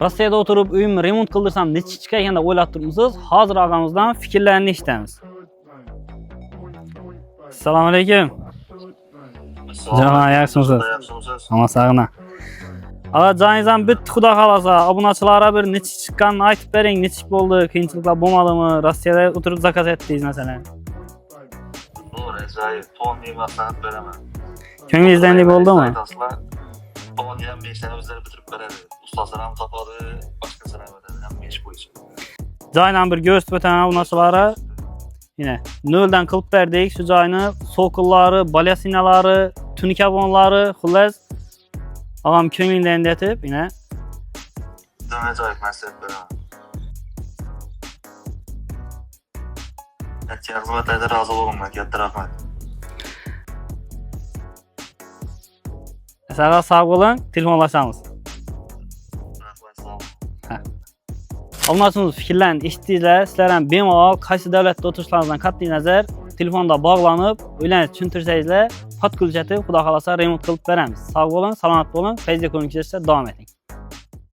Rossiyada oturup uyumu remont kıldırsam neçe çıkar ekan deb o'ylab turibsiz? Hozir og'amizdan fikrlarini eshitamiz. Assalomu alaykum. Janob, yaxshimisiz? Ama sağına. Aga joyingizdan bitta xudo xolasa obunachilarga bir necha chiqqanini aytib bering, necha bo'ldi, qiyinchiliklar bo'lmadimi? Rossiyada o'tirib zakaz etdingiz masalan. To'g'ri, joyi to'g'ri maslahat beraman. Ko'nglingizdan bo'ldimi? To'g'ri ham 5 sene o'zlari bitirib beradi. Ustozlar ham topadi, boshqalar ham beradi, hamma ish bo'yicha. Joydan bir ko'rsatib o'taman obunachilarga. Yine noldan qilib berdik shu joyni, sokullari, balyasinalari, tunikabonlari, xullas ağam ko'nglingdan yetib, yine Nima joy maslahat beraman. Yaxshi xizmatlarga rozi bo'laman, katta rahmat. Sizlarga sog' bo'ling, telefonlashamiz. Rahmat, sog' bo'ling. Obunachilarimiz fikrlarini eshitdingizlar. Sizlar ham bemalol qaysi davlatda o'tirishlaringizdan qat'iy nazar telefonda bog'lanib, o'ylanib tushuntirsangizlar, podkulchatib, xudo xolasa remont qilib beramiz. Sog' bo'ling, salomat bo'ling, Fayzga ko'nikishda davom eting.